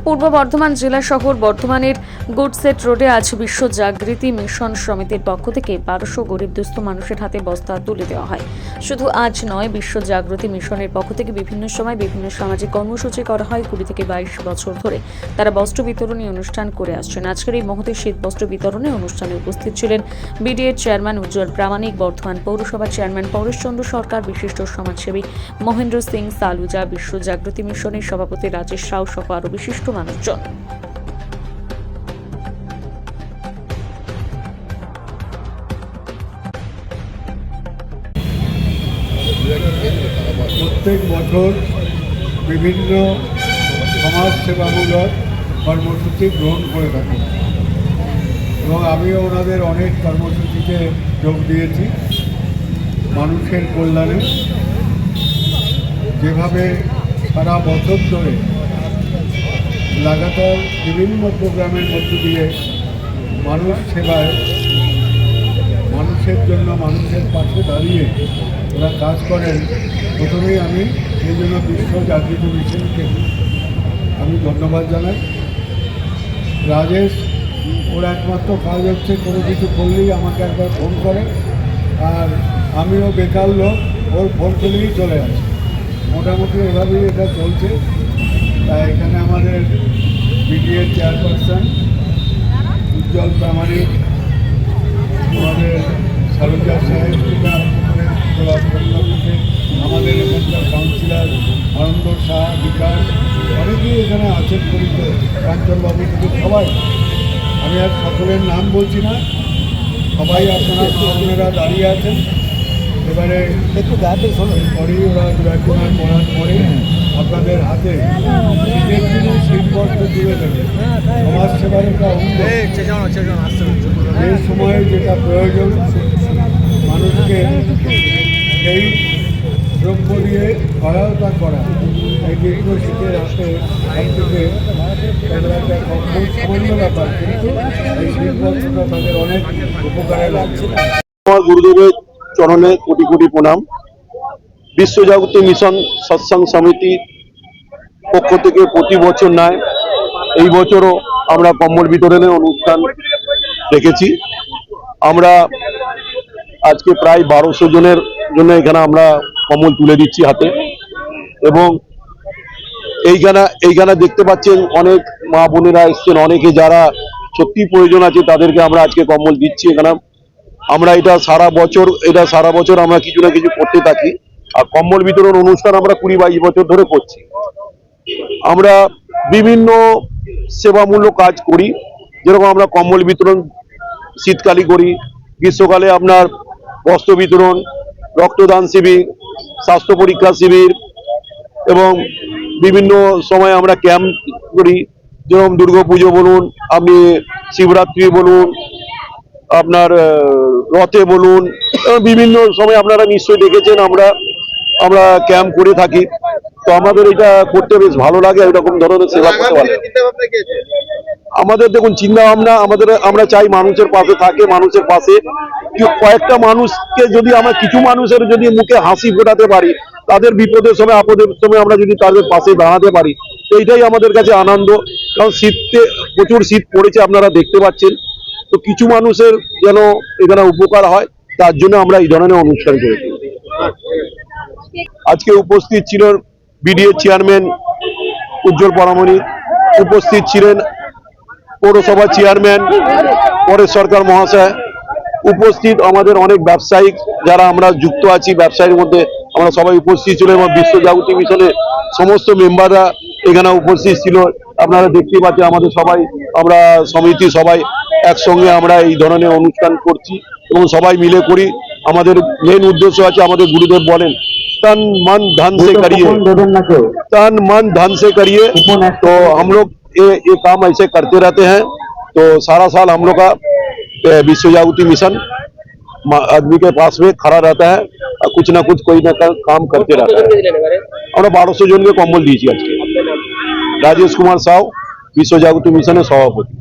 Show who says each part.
Speaker 1: পূর্ব বর্ধমান জেলা শহর বর্ধমানের গুডসেট রোডে আজ বিশ্ব জাগৃতি মিশন সমিতির পক্ষ থেকে 1200 গরিব দুস্থ মানুষের হাতে বস্তা তুলে দেওয়া হয়। শুধু আজ নয়, বিশ্ব জাগৃতি মিশনের পক্ষ থেকে বিভিন্ন সময় বিভিন্ন সামাজিক কর্মসূচি করা হয়। 20 থেকে 22 বছর ধরে তারা বস্ত্র বিতরণী অনুষ্ঠান করে আসছেন। আজকের এই মহতী শীত বস্ত্র বিতরণী অনুষ্ঠানে উপস্থিত ছিলেন বিডিএর চেয়ারম্যান উজ্জ্বল প্রামাণিক, বর্ধমান পৌরসভার চেয়ারম্যান পরেশচন্দ্র সরকার, বিশিষ্ট সমাজসেবী মহেন্দ্র সিং সালুজা, বিশ্ব জাগৃতি মিশনের সভাপতি রাজেশ রাও সহ আরও বিশিষ্ট মানুষজন।
Speaker 2: প্রত্যেক বছর বিভিন্ন সমাজসেবামূলক কর্মসূচি গ্রহণ করে থাকেন এবং আমিও ওনাদের অনেক কর্মসূচিতে যোগ দিয়েছি। মানুষের কল্যাণে যেভাবে সারা বছর ধরে লাগাতার বিভিন্ন প্রোগ্রামের মধ্য দিয়ে মানুষ সেবায়, মানুষের জন্য, মানুষের পাশে দাঁড়িয়ে ওরা কাজ করেন, প্রথমেই আমি সেই জন্য বিশ্ব জাগৃতি মিশনকে আমি ধন্যবাদ জানাই। রাজেশ, ওর একমাত্র কাজ হচ্ছে কোনো কিছু করলেই আমাকে একবার ফোন করে, আর আমিও বেকার লোক, ওর ফোন করলেই চলে আসে। মোটামুটি এভাবেই এটা চলছে। তাই এখানে আমাদের বিডিএর চেয়ারপারসন উজ্জ্বল প্রামাণিক, আমাদের সালুজা সাহেব, আমাদের এখানকার কাউন্সিলর আনন্দ শাহ, বিকাশ, অনেকেই এখানে আছেন, পরিচয় কাঞ্চনবাবু থেকে সবাই। আমি আর সকলের নাম বলছি না, সবাই আপনারা দাঁড়িয়ে আছেন। এবারে একটু গাতে শোনো, পরেই ওরা দুরাজনার করার পরে আপনাদের হাতে শীতের দিনে শীত বস্ত্র তুলে দেবে। সমাজসেবার একটা যে সময়ে যেটা প্রয়োজন মানুষকে এই দ্রব্য দিয়ে সহায়তা করা, এই দীর্ঘ শীতের হাতে থেকে একটা খুব সামান্য ব্যাপার, কিন্তু এই শীত বস্ত্রটা তাদের অনেক উপকারে লাগছে।
Speaker 3: আমার গুরুদেবের চরণে কোটি কোটি প্রণাম। বিশ্ব জাগৃতি মিশন সৎসঙ্গ সমিতির পক্ষ থেকে প্রতি বছর নয়, এই বছরও আমরা কম্বল বিতরণের অনুষ্ঠান রেখেছি। আমরা আজকে প্রায় 1200 জনের জন্য এখানে আমরা কম্বল তুলে দিচ্ছি হাতে, এবং এইখানে দেখতে পাচ্ছেন অনেক মা বোনেরা এসছেন, অনেকে যারা সত্যি প্রয়োজন আছে তাদেরকে আমরা আজকে কম্বল দিচ্ছি। এখানে আমরা এটা সারা বছর আমরা কিছু না কিছু করতে থাকি, আর কম্বল বিতরণ অনুষ্ঠান আমরা 20-22 বছর ধরে করছি। আমরা বিভিন্ন সেবামূলক কাজ করি, যেরকম আমরা কম্বল বিতরণ শীতকালে করি, গ্রীষ্মকালে আপনার বস্ত্র বিতরণ, রক্তদান শিবির, স্বাস্থ্য পরীক্ষা শিবির, এবং বিভিন্ন সময় আমরা ক্যাম্প করি, যেরকম দুর্গাপুজো বলুন, আপনি শিবরাত্রি বলুন, আপনার রথে বলুন, বিভিন্ন সময় আপনারা নিশ্চয়ই দেখেছেন আমরা ক্যাম্প করে থাকি। তো আমাদের এটা করতে বেশ ভালো লাগে, এরকম ধরনের সেবা করতে ভালো। আমাদের দেখুন চিন্তা ভাবনা, আমরা চাই মানুষের পাশে থাকে, মানুষের পাশে কয়েকটা মানুষকে যদি আমরা, কিছু মানুষের যদি মুখে হাসি ফোটাতে পারি, তাদের বিপদের সময় আপদের সময় আমরা যদি তাদের পাশে দাঁড়াতে পারি, তো এইটাই আমাদের কাছে আনন্দ। কারণ শীতে প্রচুর শীত পড়েছে, আপনারা দেখতে পাচ্ছেন। তো কিছু মানুষের যেন এখানে উপকার হয়, তার জন্য আমরা এই ধরনের অনুষ্ঠান করেছি। আজকে উপস্থিত ছিলেন বিডিএ চেয়ারম্যান উজ্জ্বল প্রামাণিক, উপস্থিত ছিলেন পৌরসভা চেয়ারম্যান পরেশ সরকার মহাশয়, উপস্থিত আমাদের অনেক ব্যবসায়িক যারা আমরা যুক্ত আছি, ব্যবসায়ীর মধ্যে আমরা সবাই উপস্থিত ছিল, এবং বিশ্ব জাগৃতি মিশনের সমস্ত মেম্বাররা এখানে উপস্থিত ছিল। আপনারা দেখতে পাচ্ছেন আমাদের সবাই, আমরা সমিতি সবাই একসঙ্গে আমরা এই ধরনের অনুষ্ঠান করছি এবং সবাই মিলে করি। আমাদের মেন উদ্দেশ্য আছে, আমাদের গুরুদেব বলেন तन मन धन से करिए, तन मन धन से करिए। तो हम लोग ये काम ऐसे करते रहते हैं। तो सारा साल हम लोग का विश्व जागृति मिशन आदमी के पास में खड़ा रहता है, कुछ ना कुछ कोई ना काम करते रहता है। আমরা 1200 জনকে কম্বল দিয়েছি আজকে। রাজেশ কুমার সাউ, বিশ্ব জাগৃতি মিশনের সভাপতি।